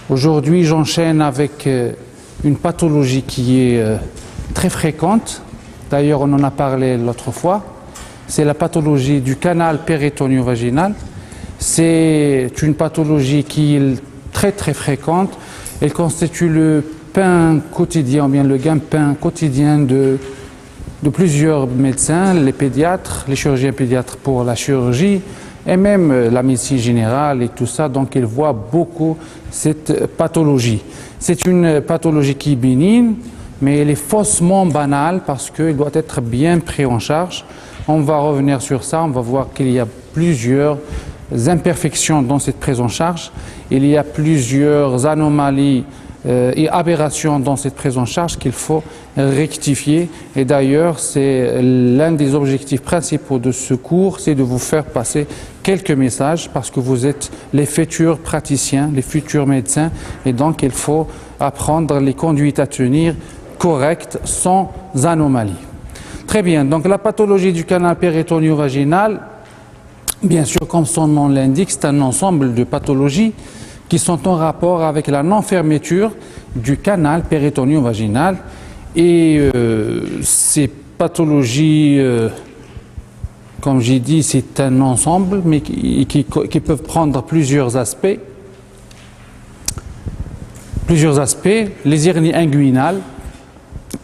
Aujourd'hui, j'enchaîne avec une pathologie qui est très fréquente. D'ailleurs, on en a parlé l'autre fois. C'est la pathologie du canal péritoneo-vaginal. C'est une pathologie qui est très très fréquente. Elle constitue le pain quotidien, ou bien le gagne-pain quotidien de plusieurs médecins, les pédiatres, les chirurgiens pédiatres pour la chirurgie, et même la médecine générale et tout ça. Donc, ils voient beaucoup cette pathologie. C'est une pathologie qui est bénigne, mais elle est faussement banale parce qu'elle doit être bien prise en charge. On va revenir sur ça, on va voir qu'il y a plusieurs imperfections dans cette prise en charge. Il y a plusieurs anomalies et aberrations dans cette prise en charge qu'il faut rectifier. Et d'ailleurs, c'est l'un des objectifs principaux de ce cours, c'est de vous faire passer quelques messages parce que vous êtes les futurs praticiens, les futurs médecins, et donc il faut apprendre les conduites à tenir correctes, sans anomalie. Très bien, donc la pathologie du canal péritoneo-vaginal, bien sûr, comme son nom l'indique, c'est un ensemble de pathologies qui sont en rapport avec la non-fermeture du canal péritoneo-vaginal. Et ces pathologies, comme j'ai dit, c'est un ensemble, mais qui peuvent prendre plusieurs aspects. Les hernies inguinales,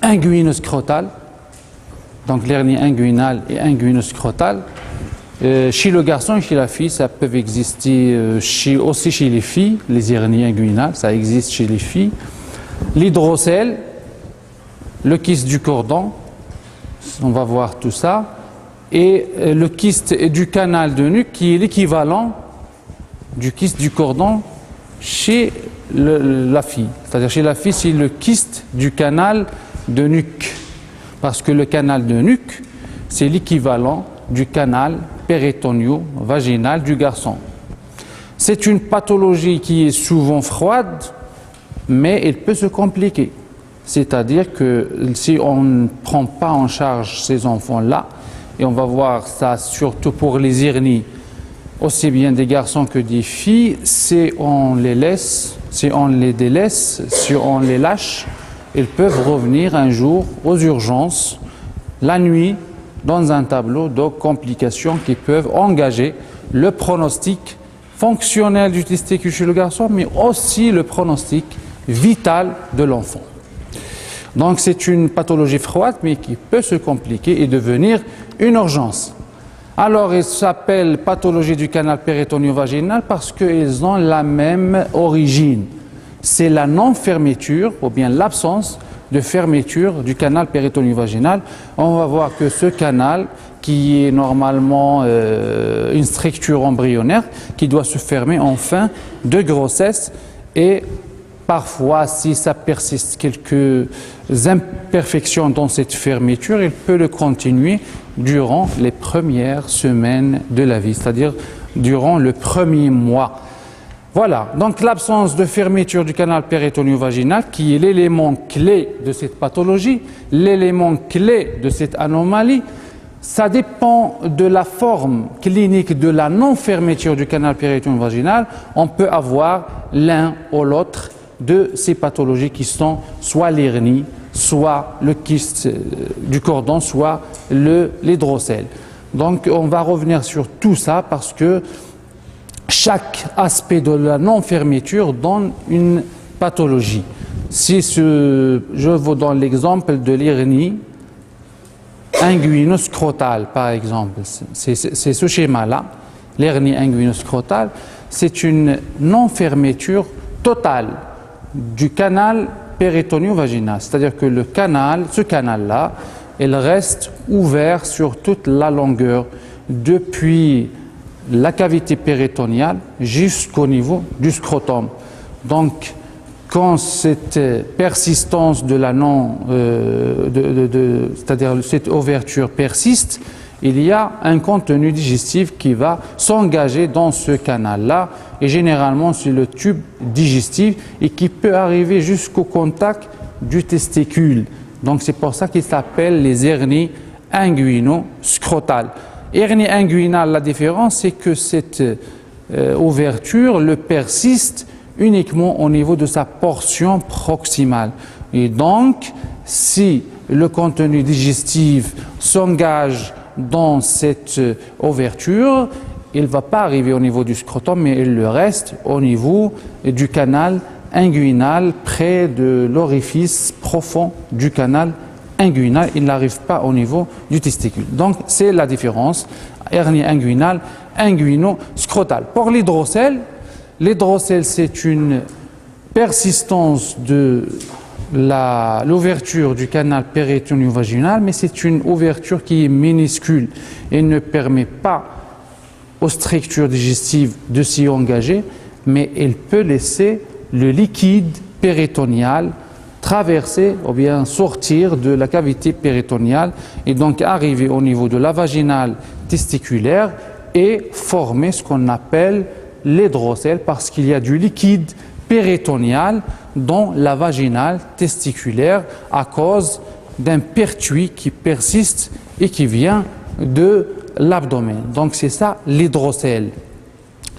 inguino-scrotales, donc l'hernie inguinale et inguino-scrotale. Chez le garçon et chez la fille, ça peut exister aussi chez les filles, les hernies inguinales, ça existe chez les filles. L'hydrocèle, le kyste du cordon, on va voir tout ça, et le kyste du canal de nuque qui est l'équivalent du kyste du cordon chez la fille. C'est-à-dire chez la fille, c'est le kyste du canal de nuque, parce que le canal de nuque, c'est l'équivalent du canal péritoneo-vaginal du garçon. C'est une pathologie qui est souvent froide, mais elle peut se compliquer. C'est-à-dire que si on ne prend pas en charge ces enfants-là, et on va voir ça surtout pour les hernies, aussi bien des garçons que des filles, si on les laisse, si on les délaisse, si on les lâche, ils peuvent revenir un jour aux urgences, la nuit, dans un tableau de complications qui peuvent engager le pronostic fonctionnel du testicule chez le garçon, mais aussi le pronostic vital de l'enfant. Donc c'est une pathologie froide, mais qui peut se compliquer et devenir une urgence. Alors il s'appelle pathologie du canal péritoneo-vaginal parce qu'ils ont la même origine. C'est la non-fermeture ou bien l'absence de fermeture du canal péritoneo-vaginal. On va voir que ce canal, qui est normalement une structure embryonnaire, qui doit se fermer en fin de grossesse, et parfois, si ça persiste quelques imperfections dans cette fermeture, il peut le continuer durant les premières semaines de la vie, c'est-à-dire durant le premier mois. Voilà, donc l'absence de fermeture du canal péritoneo-vaginal qui est l'élément clé de cette pathologie, l'élément clé de cette anomalie, ça dépend de la forme clinique de la non-fermeture du canal péritoneo-vaginal. On peut avoir l'un ou l'autre de ces pathologies qui sont soit l'hernie, soit le kyste du cordon, soit l'hydrocèle. Donc on va revenir sur tout ça parce que chaque aspect de la non-fermeture donne une pathologie. Si je vous donne l'exemple de l'hernie inguino-scrotale, par exemple, c'est ce schéma-là, l'hernie inguino-scrotale, c'est une non-fermeture totale du canal péritoneo-vaginal. C'est-à-dire que ce canal-là, il reste ouvert sur toute la longueur depuis la cavité péritoniale jusqu'au niveau du scrotum. Donc, quand cette persistance de la c'est-à-dire cette ouverture persiste, il y a un contenu digestif qui va s'engager dans ce canal-là, et généralement c'est le tube digestif et qui peut arriver jusqu'au contact du testicule. Donc c'est pour ça qu'il s'appelle les hernies inguino-scrotales. Hernie inguinale, la différence, c'est que cette ouverture persiste uniquement au niveau de sa portion proximale. Et donc, si le contenu digestif s'engage dans cette ouverture, il ne va pas arriver au niveau du scrotum, mais il le reste au niveau du canal inguinal, près de l'orifice profond du canal inguinal. Il n'arrive pas au niveau du testicule. Donc, c'est la différence. Hernie inguinale, inguino-scrotale. Pour l'hydrocèle, c'est une persistance de l'ouverture du canal péritoneo-vaginal, mais c'est une ouverture qui est minuscule et ne permet pas aux structures digestives de s'y engager, mais elle peut laisser le liquide péritonéal traverser ou bien sortir de la cavité péritoniale et donc arriver au niveau de la vaginale testiculaire et former ce qu'on appelle l'hydrocèle parce qu'il y a du liquide péritonéal dans la vaginale testiculaire à cause d'un pertuis qui persiste et qui vient de l'abdomen. Donc c'est ça l'hydrocèle.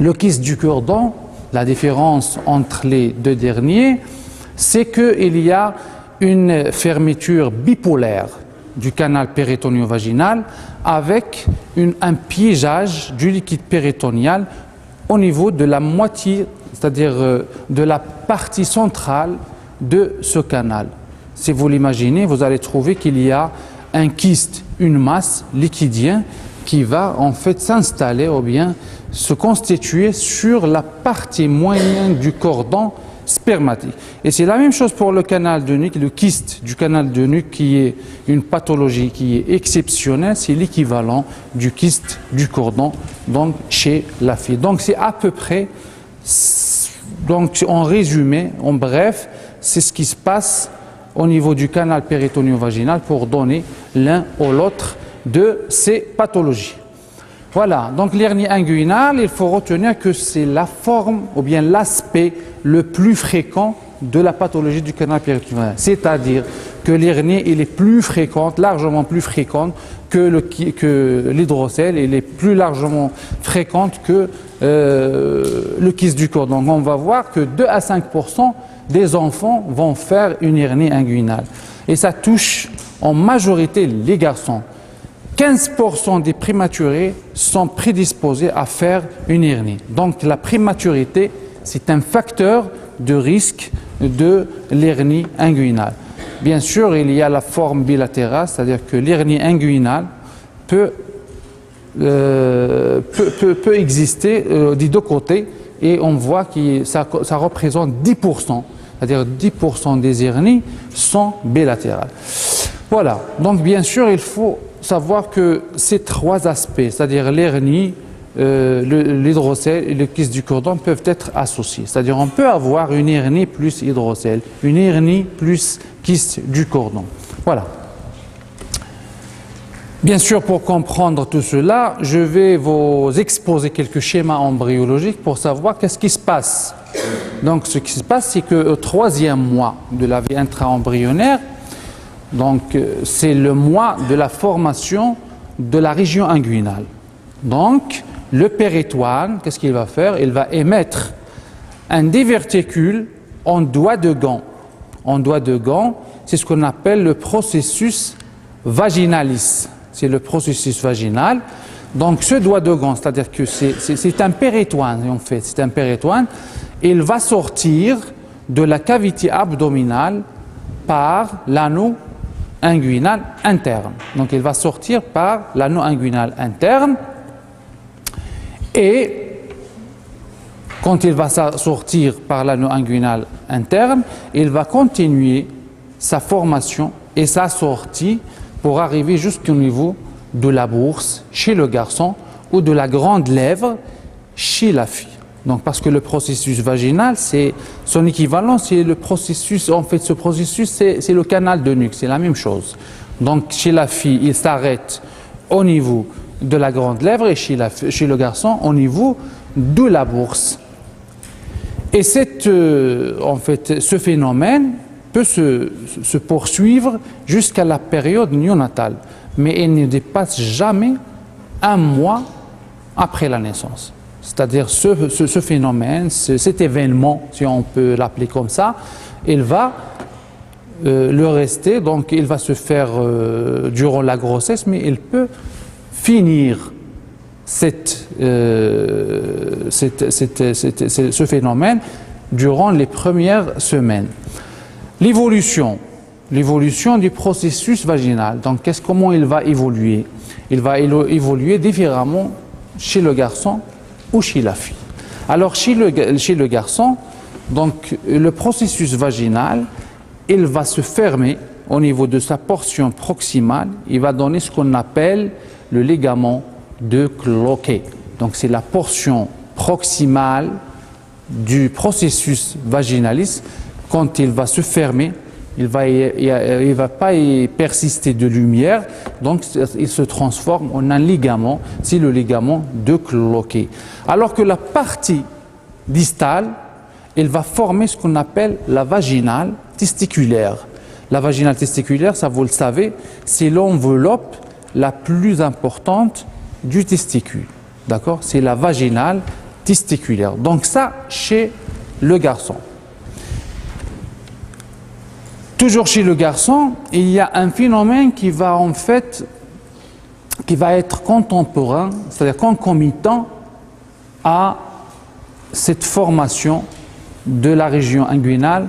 Le kyste du cordon, la différence entre les deux derniers, c'est qu'il y a une fermeture bipolaire du canal péritoneo-vaginal avec un piégeage du liquide péritonéal au niveau de la moitié, c'est-à-dire de la partie centrale de ce canal. Si vous l'imaginez, vous allez trouver qu'il y a un kyste, une masse liquidien qui va en fait s'installer ou bien se constituer sur la partie moyenne du cordon spermatique. Et c'est la même chose pour le canal de nuque, le kyste du canal de nuque qui est une pathologie qui est exceptionnelle, c'est l'équivalent du kyste du cordon donc chez la fille. Donc c'est à peu près, donc en résumé, en bref, c'est ce qui se passe au niveau du canal péritoneo-vaginal pour donner l'un ou l'autre de ces pathologies. Voilà, donc l'hernie inguinale, il faut retenir que c'est la forme ou bien l'aspect le plus fréquent de la pathologie du canal péritonéal. C'est-à-dire que l'hernie elle est plus fréquente, largement plus fréquente que l'hydrocèle, elle est plus largement fréquente que le kyste du cordon. Donc on va voir que 2 à 5% des enfants vont faire une hernie inguinale. Et ça touche en majorité les garçons. 15% des prématurés sont prédisposés à faire une hernie. Donc la prématurité, c'est un facteur de risque de l'hernie inguinale. Bien sûr, il y a la forme bilatérale, c'est-à-dire que l'hernie inguinale peut exister des deux côtés et on voit que ça représente 10%, c'est-à-dire 10% des hernies sont bilatérales. Voilà, donc bien sûr, il faut savoir que ces trois aspects, c'est-à-dire l'hernie, l'hydrocèle et le kyste du cordon peuvent être associés. C'est-à-dire on peut avoir une hernie plus hydrocèle, une hernie plus kyste du cordon. Voilà. Bien sûr, pour comprendre tout cela, je vais vous exposer quelques schémas embryologiques pour savoir qu'est-ce qui se passe. Donc ce qui se passe, c'est qu'au 3e mois de la vie intra-embryonnaire, donc c'est le mois de la formation de la région inguinale. Donc le péritoine, qu'est-ce qu'il va faire? Il va émettre un diverticule en doigt de gant. En doigt de gant, c'est ce qu'on appelle le processus vaginalis. C'est le processus vaginal. Donc ce doigt de gant, c'est-à-dire que c'est un péritoine en fait, c'est un péritoine. Il va sortir de la cavité abdominale par l'anneau inguinal interne. Donc il va sortir par l'anneau inguinal interne et quand il va sortir par l'anneau inguinal interne, il va continuer sa formation et sa sortie pour arriver jusqu'au niveau de la bourse chez le garçon ou de la grande lèvre chez la fille. Donc parce que le processus vaginal, c'est son équivalent, c'est le processus, en fait ce processus c'est le canal de nuque, c'est la même chose. Donc chez la fille, il s'arrête au niveau de la grande lèvre et chez le garçon au niveau de la bourse. Et en fait, ce phénomène peut se poursuivre jusqu'à la période néonatale, mais il ne dépasse jamais un mois après la naissance. c'est-à-dire ce phénomène, cet événement, si on peut l'appeler comme ça, il va le rester, donc il va se faire durant la grossesse, mais il peut finir ce phénomène durant les premières semaines. L'évolution du processus vaginal, donc comment il va évoluer? Il va évoluer différemment chez le garçon ou chez la fille. Alors chez le garçon, donc le processus vaginal, il va se fermer au niveau de sa portion proximale, il va donner ce qu'on appelle le ligament de Cloquet. Donc c'est la portion proximale du processus vaginalis. Quand il va se fermer, il va pas y persister de lumière, donc il se transforme en un ligament, c'est le ligament de Cloquet. Alors que la partie distale, elle va former ce qu'on appelle la vaginale testiculaire. La vaginale testiculaire, ça vous le savez, c'est l'enveloppe la plus importante du testicule. D'accord? C'est la vaginale testiculaire. Donc ça, chez le garçon. Toujours chez le garçon, il y a un phénomène qui va être contemporain, c'est-à-dire concomitant à cette formation de la région inguinale,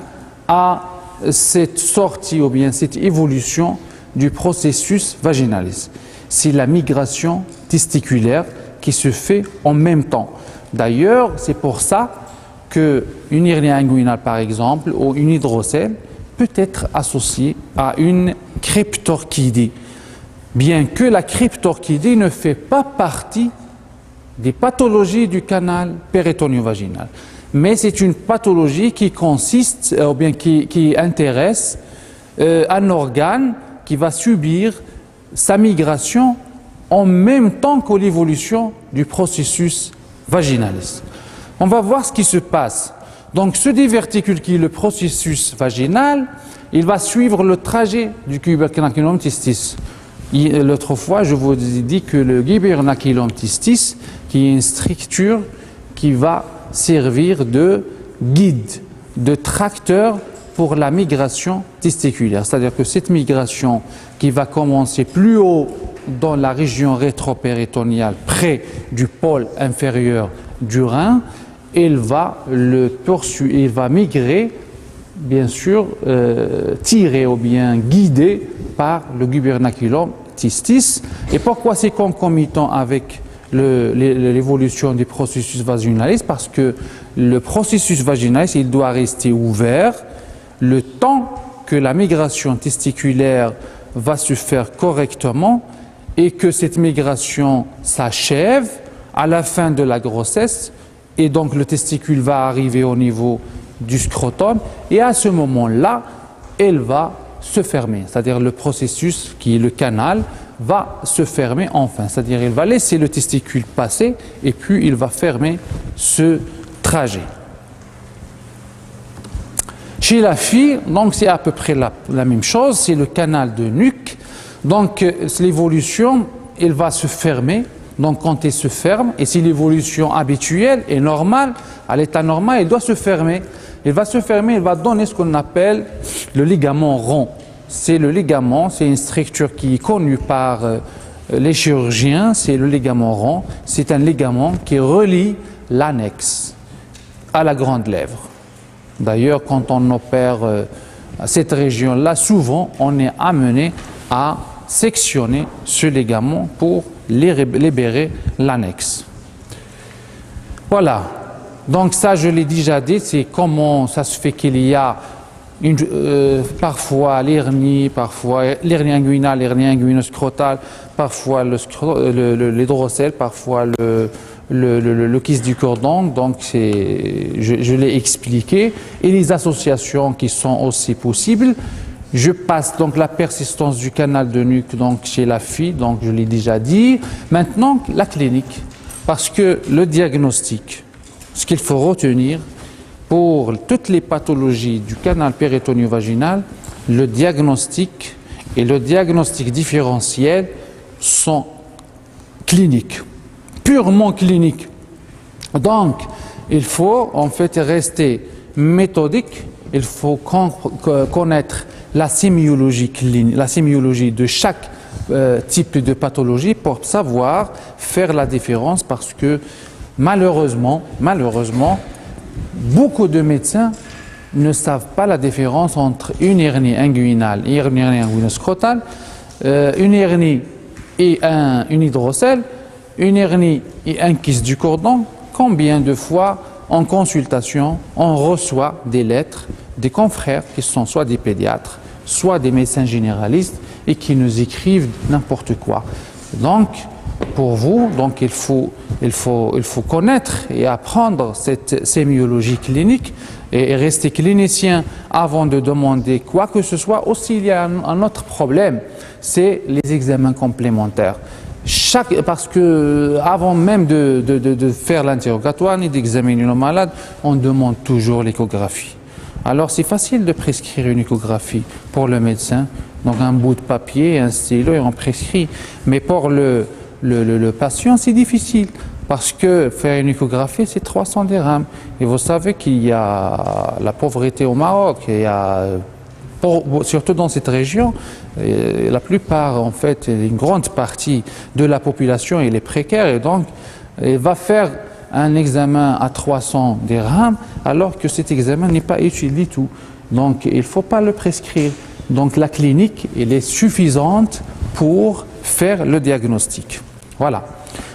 à cette sortie ou bien cette évolution du processus vaginalis. C'est la migration testiculaire qui se fait en même temps. D'ailleurs, c'est pour ça qu'une hernie inguinale, par exemple, ou une hydrocèle, peut être associée à une cryptorchidie, bien que la cryptorchidie ne fait pas partie des pathologies du canal péritoneo-vaginal. Mais c'est une pathologie qui consiste, ou bien qui intéresse un organe qui va subir sa migration en même temps que l'évolution du processus vaginalis. On va voir ce qui se passe. Donc ce diverticule qui est le processus vaginal, il va suivre le trajet du gubernaculum testis. L'autre fois, je vous ai dit que le gubernaculum testis, qui est une structure qui va servir de guide, de tracteur pour la migration testiculaire. C'est-à-dire que cette migration qui va commencer plus haut dans la région rétropéritonéale, près du pôle inférieur du rein, il va migrer, bien sûr, tiré ou bien guidé par le gubernaculum testis. Et pourquoi c'est concomitant avec l'évolution du processus vaginalis? Parce que le processus vaginalis, il doit rester ouvert le temps que la migration testiculaire va se faire correctement et que cette migration s'achève à la fin de la grossesse, et donc le testicule va arriver au niveau du scrotum, et à ce moment-là, elle va se fermer, c'est-à-dire le processus qui est le canal va se fermer enfin, c'est-à-dire il va laisser le testicule passer et puis il va fermer ce trajet. Chez la fille, donc c'est à peu près la même chose, c'est le canal de nuque. Donc l'évolution, elle va se fermer. Donc quand elle se ferme, et si l'évolution habituelle est normale, à l'état normal, elle doit se fermer. Elle va se fermer, elle va donner ce qu'on appelle le ligament rond. C'est le ligament, c'est une structure qui est connue par les chirurgiens, c'est le ligament rond. C'est un ligament qui relie l'annexe à la grande lèvre. D'ailleurs, quand on opère cette région-là, souvent, on est amené à sectionner ce ligament pour libérer l'annexe. Voilà. Donc ça, je l'ai déjà dit, c'est comment ça se fait qu'il y a parfois l'hernie, parfois l'hernie inguinale, l'hernie inguino-scrotale, parfois l'hydrocèle, parfois le kyste du cordon. Donc je l'ai expliqué, et les associations qui sont aussi possibles. Je passe donc la persistance du canal de nuque donc chez la fille, donc je l'ai déjà dit. Maintenant la clinique, parce que le diagnostic, ce qu'il faut retenir pour toutes les pathologies du canal péritoneo-vaginal, le diagnostic et le diagnostic différentiel sont cliniques, purement cliniques. Donc, il faut en fait rester méthodique, il faut connaître la sémiologie clinique, la sémiologie de chaque type de pathologie pour savoir faire la différence, parce que malheureusement, beaucoup de médecins ne savent pas la différence entre une hernie inguinale et une hernie inguinoscrotale, une hernie et une hydrocèle, une hernie et un kyste du cordon. Combien de fois en consultation on reçoit des lettres des confrères qui sont soit des pédiatres, soit des médecins généralistes et qui nous écrivent n'importe quoi. Donc, pour vous, donc il faut connaître et apprendre cette sémiologie clinique et rester clinicien avant de demander quoi que ce soit. Aussi, il y a un autre problème, c'est les examens complémentaires. Parce que avant même de faire l'interrogatoire ni d'examiner le malade, on demande toujours l'échographie. Alors c'est facile de prescrire une échographie pour le médecin, donc un bout de papier, un stylo et on prescrit. Mais pour le patient, c'est difficile parce que faire une échographie, c'est 300 dirhams. Et vous savez qu'il y a la pauvreté au Maroc, il y a, surtout dans cette région, la plupart, en fait, une grande partie de la population, elle est précaire et donc elle va faire un examen à 300 dirhams alors que cet examen n'est pas utile du tout. Donc il ne faut pas le prescrire. Donc la clinique, elle est suffisante pour faire le diagnostic. Voilà.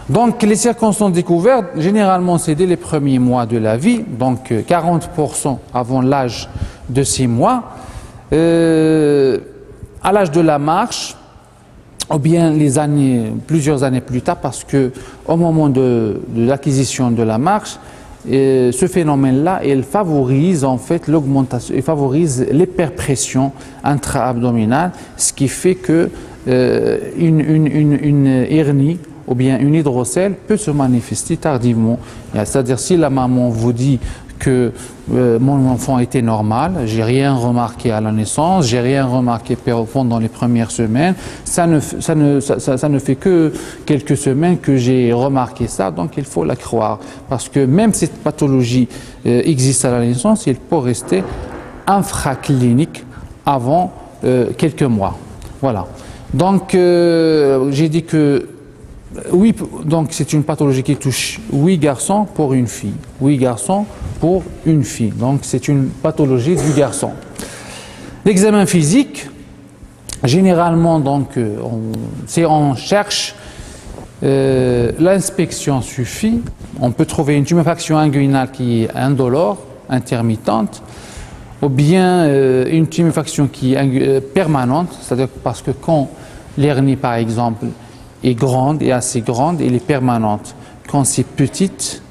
Donc les circonstances découvertes, généralement c'est dès les premiers mois de la vie, donc 40% avant l'âge de 6 mois. À l'âge de la marche, ou bien plusieurs années plus tard, parce que au moment de l'acquisition de la marche, ce phénomène-là, il favorise en fait l'augmentation, il favorise l'hyperpression intra-abdominale, ce qui fait que une hernie ou bien une hydrocèle peut se manifester tardivement. C'est-à-dire si la maman vous dit que mon enfant était normal, j'ai rien remarqué à la naissance, j'ai rien remarqué pendant les premières semaines, ça ne fait que quelques semaines que j'ai remarqué ça, donc il faut la croire. Parce que même si cette pathologie existe à la naissance, il peut rester infraclinique avant quelques mois. Voilà. Donc j'ai dit que oui, donc c'est une pathologie qui touche 8 garçons pour une fille. 8 garçons pour une fille. Donc c'est une pathologie du garçon. L'examen physique, généralement, donc, on cherche, l'inspection suffit. On peut trouver une tuméfaction inguinale qui est indolore, intermittente, ou bien une tuméfaction qui est permanente, c'est-à-dire parce que quand l'hernie, par exemple, est grande et assez grande, elle est permanente. Quand c'est petite,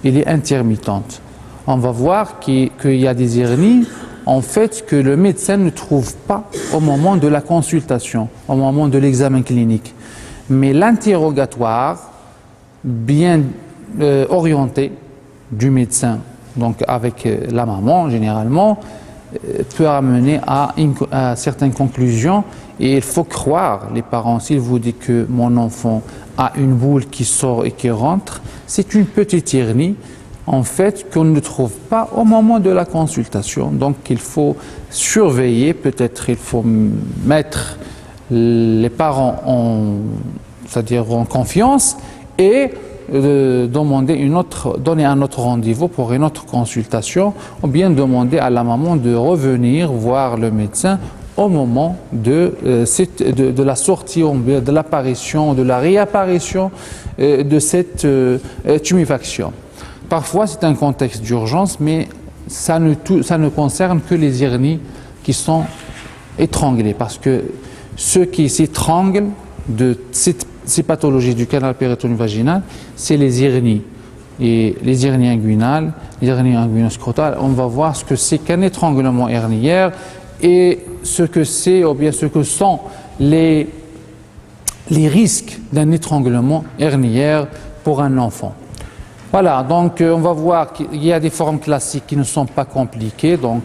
elle est intermittente. On va voir qu'il y a des hernies, en fait, que le médecin ne trouve pas au moment de la consultation, au moment de l'examen clinique. Mais l'interrogatoire bien orienté du médecin, donc avec la maman généralement, peut amener à certaines conclusions. Et il faut croire les parents. S'ils vous disent que mon enfant a une boule qui sort et qui rentre, c'est une petite hernie, en fait, qu'on ne trouve pas au moment de la consultation. Donc il faut surveiller, peut-être il faut mettre les parents c'est-à-dire en confiance et donner un autre rendez-vous pour une autre consultation, ou bien demander à la maman de revenir voir le médecin au moment de la sortie, de l'apparition, de la réapparition de cette tuméfaction. Parfois, c'est un contexte d'urgence, mais ça ne concerne que les hernies qui sont étranglées, parce que ceux qui s'étranglent de ces pathologies du canal péritoneo-vaginal, c'est les hernies. Et les hernies inguinales, les hernies inguinoscrotales, on va voir ce que c'est qu'un étranglement herniaire et ce que c'est, ou bien ce que sont les risques d'un étranglement herniaire pour un enfant. Voilà, donc on va voir qu'il y a des formes classiques qui ne sont pas compliquées, donc